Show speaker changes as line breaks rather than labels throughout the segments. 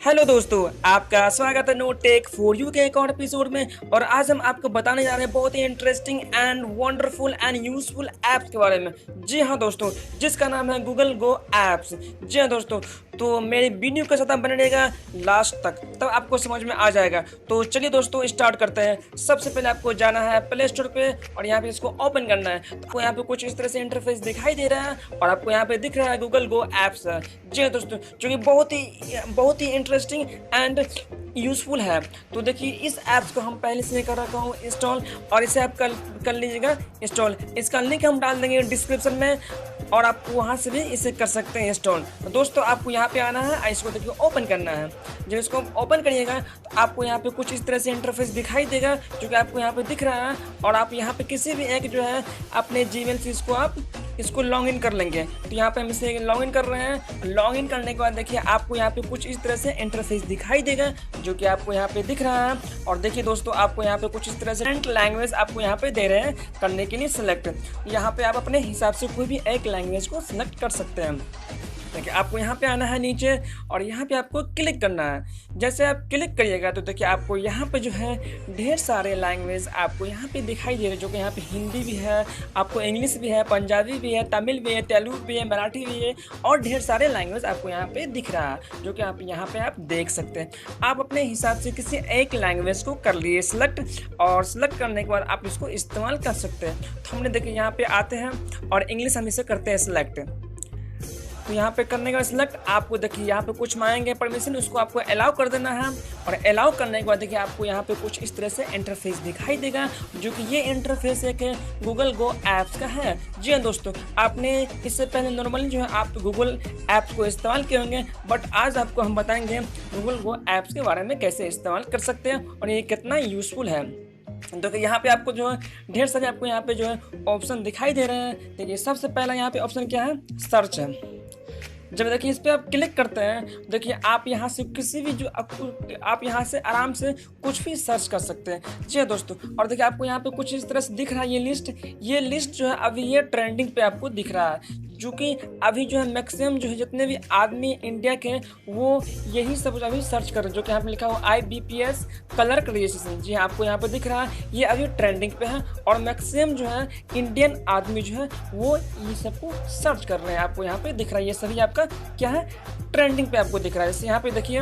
Hello दोस्तों, आपका स्वागत है नो टेक फॉर यू के एक और एपिसोड में। और आज हम आपको बताने जा रहे हैं बहुत ही interesting and wonderful and useful apps के बारे में। जी हाँ दोस्तों, जिसका नाम है गूगल गो ऐप्स। जी हाँ दोस्तों, तो मेरी वीडियो के साथ बने रहेगा लास्ट तक, तब आपको समझ में आ जाएगा। तो चलिए दोस्तों स्टार्ट करते हैं। सबसे पहले आपको जाना है प्ले स्टोर पे और यहाँ पे इसको ओपन करना है। तो आपको यहाँ पे कुछ इस तरह से इंटरफेस दिखाई दे रहा है और आपको यहाँ पे दिख रहा है गूगल गो ऐप्स। जी हाँ दोस्तों, जो कि बहुत ही इंटरेस्टिंग एंड यूजफुल है। तो देखिए, इस ऐप्स को हम पहले से कर रखा हूँ इंस्टॉल, और इसे आप कर लीजिएगा इंस्टॉल। इसका लिंक हम डाल देंगे डिस्क्रिप्शन में और आप वहाँ से भी इसे कर सकते हैं इंस्टॉल। तो दोस्तों आपको यहाँ पे आना है, इसको देखिए ओपन करना है। जब इसको ओपन करिएगा तो आपको यहाँ पे कुछ इस तरह से इंटरफेस दिखाई देगा, जो कि आपको यहाँ पे दिख रहा है। और आप यहाँ पे किसी भी एक जो है अपने जीमेल से इसको लॉग इन कर लेंगे। तो यहाँ पे हम इसे लॉग इन कर रहे हैं। लॉग इन करने के बाद देखिए आपको यहाँ पे कुछ इस तरह से इंटरफेस दिखाई देगा, जो कि आपको यहाँ पे दिख रहा है। और देखिए दोस्तों, आपको यहाँ पे कुछ इस तरह से लैंग्वेज आपको यहाँ पे दे रहे हैं करने के लिए सिलेक्ट। यहाँ पे आप अपने हिसाब से कोई भी एक लैंग्वेज को सिलेक्ट कर सकते हैं। देखिए आपको यहाँ पे आना है नीचे और यहाँ पे आपको क्लिक करना है। जैसे आप क्लिक करिएगा तो देखिए आपको यहाँ पे जो है ढेर सारे लैंग्वेज आपको यहाँ पे दिखाई दे रहे हैं, जो कि यहाँ पे हिंदी भी है, आपको इंग्लिश भी है, पंजाबी भी है, तमिल भी है, तेलुगु भी है, मराठी भी है, और ढेर सारे लैंग्वेज आपको यहाँ पे दिख रहा है, जो कि आप यहाँ पे आप देख सकते हैं। आप अपने हिसाब से किसी एक लैंग्वेज को कर लिए सिलेक्ट, और सिलेक्ट करने के बाद आप इसको इस्तेमाल कर सकते हैं। तो हमने देखिए यहाँ पे आते हैं और इंग्लिश हम इसे करते हैं सिलेक्ट। तो यहाँ पे करने के बाद सिलेक्ट, आपको देखिए यहाँ पे कुछ मांगेंगे परमिशन, उसको आपको अलाउ कर देना है। और अलाउ करने के बाद देखिए आपको यहाँ पे कुछ इस तरह से इंटरफेस दिखाई देगा, जो कि ये इंटरफेस एक गूगल गो ऐप्स का है। जी हाँ दोस्तों, आपने इससे पहले नॉर्मली जो है आप गूगल ऐप्स को इस्तेमाल किए होंगे, बट आज आपको हम बताएंगे गूगल गो ऐप्स के बारे में कैसे इस्तेमाल कर सकते हैं और ये कितना यूजफुल है। देखिए यहाँ पे आपको जो है ढेर सारे आपको यहाँ पे जो है ऑप्शन दिखाई दे रहे हैं। देखिए सबसे पहला यहाँ पे ऑप्शन क्या है, सर्च है। जब देखिए इस पर आप क्लिक करते हैं, देखिए आप यहाँ से किसी भी जो आप यहाँ से आराम से कुछ भी सर्च कर सकते हैं। जी हाँ दोस्तों, और देखिए आपको यहाँ पे कुछ इस तरह से दिख रहा है ये लिस्ट जो है अभी ये ट्रेंडिंग पे आपको दिख रहा है, जो कि अभी जो है मैक्सिमम जो है जितने भी आदमी इंडिया के वो यही सब अभी सर्च कर रहे हैं, जो कि यहाँ पे लिखा हुआ IBPS कलर क्रिएशन। जी हाँ, आपको यहाँ पे दिख रहा है ये अभी ट्रेंडिंग पे है और मैक्सिमम जो है इंडियन आदमी जो है वो ये सबको सर्च कर रहे हैं। आपको यहाँ पे दिख रहा है ये सभी आपका क्या है, ट्रेंडिंग पे आपको दिख रहा है। जैसे यहाँ पे देखिए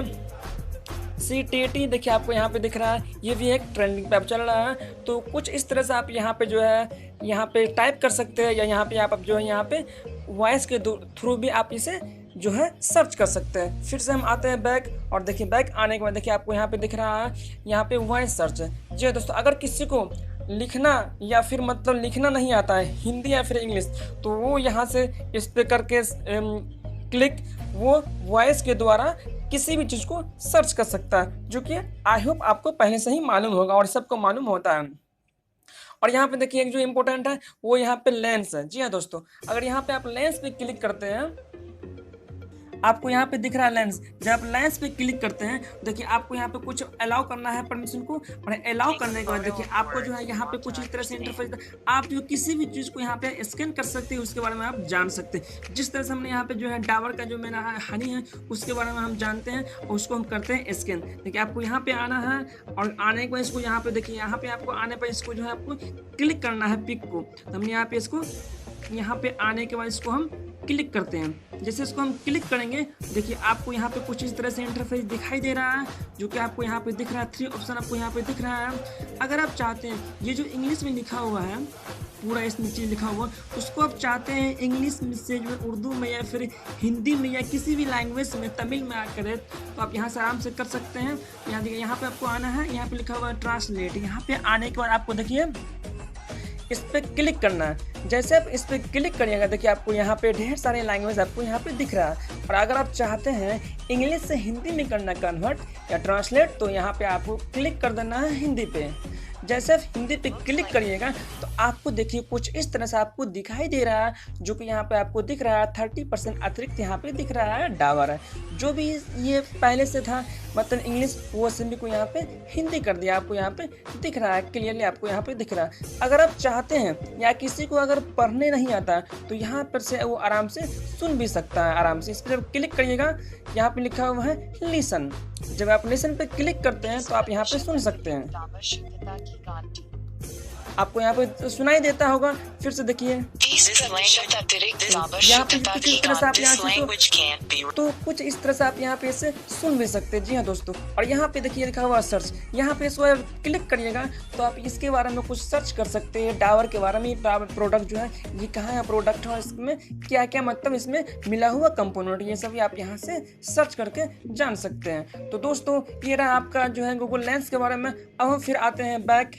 CTT, देखिए आपको यहाँ पे दिख रहा है ये भी एक ट्रेंडिंग पे आप चल रहा है। तो कुछ इस तरह से आप यहाँ पे जो है यहाँ पे टाइप कर सकते हैं, या यहाँ पे आप जो है यहाँ पे वॉइस के थ्रू भी आप इसे जो है सर्च कर सकते हैं। फिर से हम आते हैं बैक, और देखिए बैक आने के बाद देखिए आपको यहाँ पे दिख रहा है यहाँ पे वॉइस सर्च है। जी दोस्तों, अगर किसी को लिखना या फिर मतलब लिखना नहीं आता है हिंदी या फिर इंग्लिश, तो वो यहाँ से इस पे करके क्लिक वो वॉइस के द्वारा किसी भी चीज़ को सर्च कर सकता है, जो कि आई होप आपको पहले से ही मालूम होगा और सबको मालूम होता है। और यहाँ पे देखिए एक जो इम्पोर्टेंट है वो यहाँ पे लेंस है। जी हाँ दोस्तों, अगर यहाँ पे आप लेंस पे क्लिक करते हैं, आपको यहाँ पे दिख रहा है लेंस। जब आप लेंस पे क्लिक करते हैं, देखिए आपको यहाँ पे कुछ अलाउ करना है परमिशन को, और अलाउ करने के बाद देखिए आपको जो है यहाँ पे कुछ इस तरह से इंटरफेस, आप जो किसी भी चीज़ को यहाँ पे स्कैन कर सकते हैं, उसके बारे में आप जान सकते हैं। जिस तरह से हमने यहाँ पे जो है डाबर का जो मेरा हनी है उसके बारे में हम जानते हैं और उसको हम करते हैं स्कैन। देखिए आपको यहाँ पे आना है और आने के बाद इसको यहाँ पे देखिए यहाँ पे आपको आने पर इसको जो है आपको क्लिक करना है पिक को। तो हमने यहाँ पे इसको यहाँ पे आने के बाद इसको हम क्लिक करते हैं। जैसे इसको हम क्लिक करेंगे, देखिए आपको यहाँ पे कुछ इस तरह से इंटरफेस दिखाई दे रहा है, जो कि आपको यहाँ पे दिख रहा है 3 ऑप्शन आपको यहाँ पे दिख रहा है। अगर आप चाहते हैं ये जो इंग्लिश में लिखा हुआ है पूरा इस नीचे लिखा हुआ, उसको आप चाहते हैं इंग्लिश में से जो उर्दू में या फिर हिंदी में या किसी भी लैंग्वेज में तमिल में आकर, तो आप यहाँ से आराम से कर सकते हैं। यहाँ देखिए यहाँ पे आपको आना है, यहाँ पे लिखा हुआ है ट्रांसलेट। यहाँ पे आने के बाद आपको देखिए इस पर क्लिक करना है। जैसे आप इस पर क्लिक करिएगा, देखिए आपको यहाँ पे ढेर सारे लैंग्वेज आपको यहाँ पे दिख रहा है। और अगर आप चाहते हैं इंग्लिश से हिंदी में करना कन्वर्ट या ट्रांसलेट, तो यहाँ पे आपको क्लिक कर देना है हिंदी पे। जैसे आप हिंदी पे क्लिक करिएगा तो आपको देखिए कुछ इस तरह से आपको दिखाई दे रहा है, जो कि यहाँ पे आपको दिख रहा है 30% अतिरिक्त यहाँ पे दिख रहा है डावर है। जो भी ये पहले से था मतलब इंग्लिश, वो सभी को यहाँ पे हिंदी कर दिया, आपको यहाँ पे दिख रहा है, क्लियरली आपको यहाँ पे दिख रहा है। अगर आप चाहते हैं या किसी को अगर पढ़ने नहीं आता तो यहाँ पर से वो आराम से सुन भी सकता है आराम से। इस पर जब क्लिक करिएगा यहाँ पे लिखा हुआ है लिसन। जब आप लिसन पे क्लिक करते हैं तो आप यहाँ पे सुन सकते हैं, आपको यहाँ पे सुनाई देता होगा। फिर से देखिए यहाँ पे कुछ इस तरह से आप यहाँ से तो कुछ इस तरह से आप यहाँ पे इसे सुन भी सकते हैं। जी हाँ दोस्तों, और यहाँ पे देखिए लिखा हुआ सर्च, यहाँ पे इस बार क्लिक करिएगा तो आप इसके बारे में कुछ सर्च कर सकते हैं, डावर के बारे में। डावर प्रोडक्ट जो है ये कहाँ है प्रोडक्ट है, इसमें क्या क्या मतलब इसमें मिला हुआ कंपोनेंट, ये सभी आप यहाँ से सर्च करके जान सकते हैं। तो दोस्तों ये रहा आपका जो है गूगल लेंस के बारे में। अब हम फिर आते हैं बैक,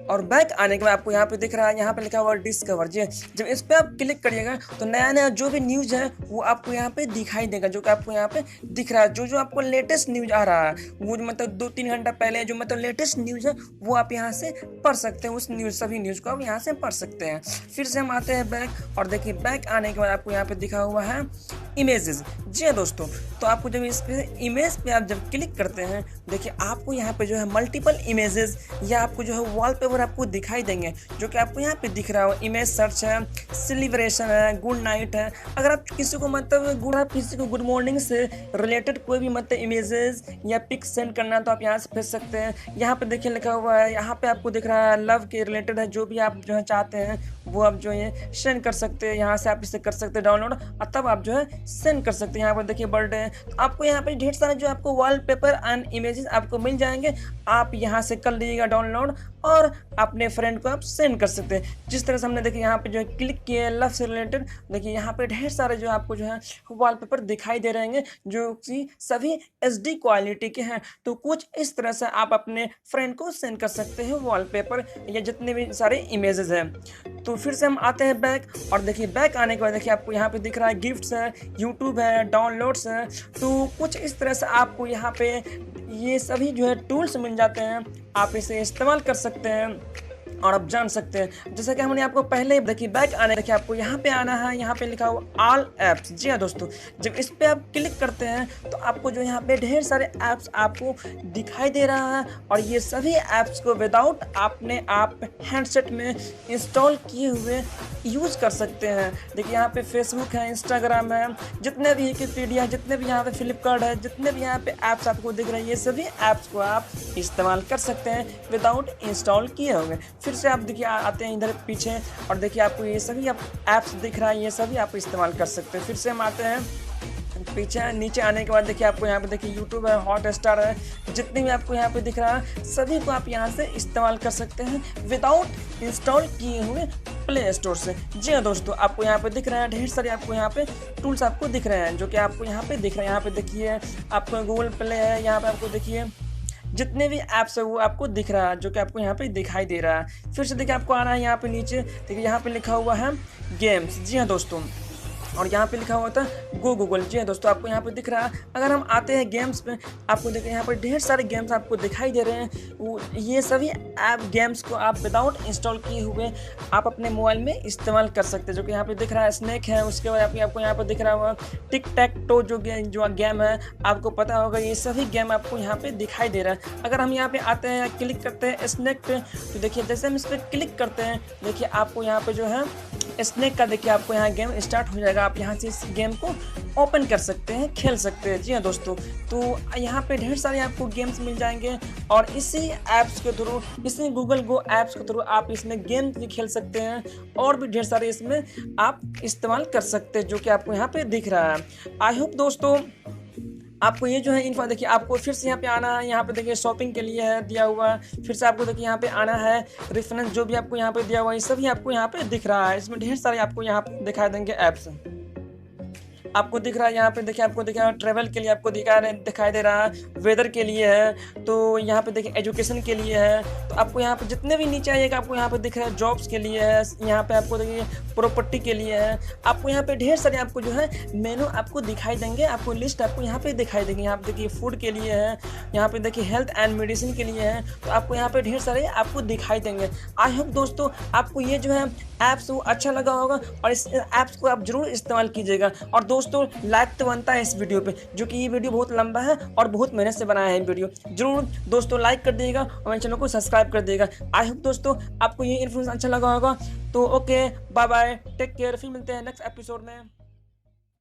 और बैक आने के बाद आपको यहाँ पे दिख रहा है, यहाँ पे लिखा हुआ डिस्कवर। जी जब इस पे आप क्लिक करिएगा तो नया नया जो भी न्यूज़ है वो आपको यहाँ पे दिखाई देगा, जो कि आपको यहाँ पे दिख रहा है। जो जो आपको लेटेस्ट न्यूज़ आ रहा है वो मतलब 2-3 घंटा पहले जो मतलब लेटेस्ट न्यूज़ है वो आप यहाँ से पढ़ सकते हैं। उस न्यूज़ सभी न्यूज़ को आप यहाँ से पढ़ सकते हैं। फिर से हम आते हैं बैक, और देखिए बैक आने के बाद आपको यहाँ पे दिखा हुआ है इमेजेस। जी हाँ दोस्तों, तो आपको जब इस पे इमेज पे आप जब क्लिक करते हैं देखिए आपको यहाँ पे जो है मल्टीपल इमेजेस या आपको जो है वॉलपेपर आपको दिखाई देंगे, जो कि आपको यहाँ पे दिख रहा हो। इमेज सर्च है, सेलिब्रेशन है, गुड नाइट है। अगर आप किसी को मतलब आप किसी को गुड मॉर्निंग से रिलेटेड कोई भी मतलब इमेजेस या पिक सेंड करना तो आप यहाँ से भेज सकते हैं। यहाँ पे देखिए लिखा हुआ है, यहाँ पे आपको दिख रहा है लव के रिलेटेड है, जो भी आप जो है चाहते हैं वो आप जो है सेंड कर सकते हैं। यहाँ से आप इसे कर सकते हैं डाउनलोड, और तब आप जो है सेंड कर सकते हैं। यहाँ पर देखिए बर्थडे है, तो आपको यहाँ पे ढेर सारे जो आपको वॉलपेपर एंड इमेजेस आपको मिल जाएंगे। आप यहाँ से कर लीजिएगा डाउनलोड और अपने फ्रेंड को आप सेंड कर सकते हैं। जिस तरह से हमने देखिए यहाँ पे जो है क्लिक किया लव से रिलेटेड, देखिए यहाँ पे ढेर सारे जो आपको जो है वॉलपेपर दिखाई दे रहेंगे, जो कि सभी HD क्वालिटी के हैं। तो कुछ इस तरह से आप अपने फ्रेंड को सेंड कर सकते हैं वॉलपेपर या जितने भी सारे इमेजेस हैं। तो फिर से हम आते हैं बैक, और देखिए बैक आने के बाद देखिए आपको यहाँ पे दिख रहा है गिफ्ट्स है, यूट्यूब है, डाउनलोड्स है। तो कुछ इस तरह से आपको यहाँ पे ये सभी जो है टूल्स मिल जाते हैं, आप इसे इस्तेमाल कर सकते हैं और आप जान सकते हैं। जैसा कि हमने आपको पहले देखिए बैक आने देखिए आपको यहाँ पे आना है, यहाँ पे लिखा हुआ ऑल ऐप्स। जी हाँ दोस्तों, जब इस पे आप क्लिक करते हैं तो आपको जो यहाँ पे ढेर सारे ऐप्स आपको दिखाई दे रहा है, और ये सभी ऐप्स को विदाउट आपने आप हैंडसेट में इंस्टॉल किए हुए यूज़ कर सकते हैं। देखिए यहाँ पे फेसबुक है, इंस्टाग्राम है, जितने भी विकिपीडिया है, जितने भी यहाँ पे फ्लिपकार्ट है, जितने भी यहाँ पे ऐप्स आपको दिख रहे हैं, ये सभी ऐप्स को आप इस्तेमाल कर सकते हैं विदाउट इंस्टॉल किए होंगे। फिर से आप देखिए आते हैं इधर पीछे, और देखिए आपको ये सभी आप ऐप्स दिख रहा है, ये सभी आप इस्तेमाल कर सकते हैं। फिर से हम आते हैं पीछे, नीचे आने के बाद देखिए आपको यहाँ पे देखिए यूट्यूब है, हॉटस्टार है, जितने भी आपको यहाँ पे दिख रहा है सभी को आप यहाँ से इस्तेमाल कर सकते हैं विदाउट इंस्टॉल किए हुए प्ले स्टोर से। जी हाँ दोस्तों, आपको यहाँ पे दिख रहा है ढेर सारे आपको यहाँ पे टूल्स आपको दिख रहे हैं, जो कि आपको यहाँ पे दिख रहे हैं। यहाँ पे देखिए आपको गूगल प्ले है, यहाँ पे आपको देखिए जितने भी ऐप्स है वो आपको दिख रहा है, जो कि आपको यहाँ पे दिखाई दे रहा है। फिर से देखिए आपको आना है यहाँ पे नीचे, देखिए यहाँ पे लिखा हुआ है गेम्स। जी हाँ दोस्तों, और यहाँ पे लिखा हुआ था गो गूगल। जी हाँ दोस्तों, आपको यहाँ पे दिख रहा है। अगर हम आते हैं गेम्स पे, आपको देखिए यहाँ पर ढेर सारे गेम्स आपको दिखाई दे रहे हैं। ये सभी ऐप गेम्स को आप विदाउट इंस्टॉल किए हुए आप अपने मोबाइल में इस्तेमाल कर सकते हैं, जो कि यहाँ पे दिख रहा है स्नैक है। उसके बाद आपको यहाँ पर दिख रहा होगा टिक टैक टो, जो गेम है आपको पता होगा, ये सभी गेम आपको यहाँ पे दिखाई दे रहा है। अगर हम यहाँ पे आते हैं क्लिक करते हैं स्नैक पे, तो देखिए जैसे हम इस पर क्लिक करते हैं देखिए आपको यहाँ पे जो है स्नैक का देखिए आपको यहाँ गेम स्टार्ट हो जाएगा। आप यहाँ से इस गेम को ओपन कर सकते हैं, खेल सकते हैं। जी हाँ दोस्तों, तो यहाँ पे ढेर सारे आपको गेम्स मिल जाएंगे, और इसी ऐप्स के थ्रू, इसी गूगल गो ऐप्स के थ्रू आप इसमें गेम भी खेल सकते हैं, और भी ढेर सारे इसमें आप इस्तेमाल कर सकते हैं, जो कि आपको यहाँ पे दिख रहा है। आई होप दोस्तों आपको ये जो है इन्फो देखिए, आपको फिर से यहाँ पे आना है। यहाँ पे देखिए शॉपिंग के लिए है दिया हुआ, फिर से आपको देखिए यहाँ पे आना है। रेफरेंस जो भी आपको यहाँ पे दिया हुआ है, ये सभी आपको यहाँ पे दिख रहा है। इसमें ढेर सारे आपको यहाँ पे दिखाई देंगे ऐप्स। आपको दिख रहा है यहाँ पे देखिए, आपको दिख रहा है ट्रैवल के लिए आपको दिखाई दे रहा है, वेदर के लिए है, तो यहाँ पे देखिए एजुकेशन के लिए है। तो आपको यहाँ पे जितने भी नीचे आइएगा आपको यहाँ पे दिख रहा है जॉब्स के लिए है, यहाँ पे आपको देखिए प्रॉपर्टी के लिए है। आपको यहाँ पे ढेर सारे आपको जो है मेनू आपको दिखाई देंगे, आपको लिस्ट आपको यहाँ पे दिखाई देंगे। यहाँ पे देखिए फूड के लिए है, यहाँ पे देखिए हेल्थ एंड मेडिसिन के लिए है, तो आपको यहाँ पे ढेर सारे आपको दिखाई देंगे। आई होप दोस्तों आपको ये जो है ऐप्स वो अच्छा लगा होगा और इस ऐप्स को आप जरूर इस्तेमाल कीजिएगा। और दोस्तों लाइक तो बनता है इस वीडियो पे, जो कि ये वीडियो बहुत लंबा है और बहुत मेहनत से बनाया है वीडियो। जरूर दोस्तों लाइक कर दिएगा और मेरे चैनल को सब्सक्राइब कर दिएगा। आई होप दोस्तों आपको ये इन्फॉर्मेशन अच्छा लगा होगा। तो okay, bye bye, take care, फिर मिलते हैं नेक्स्ट एपिसोड में।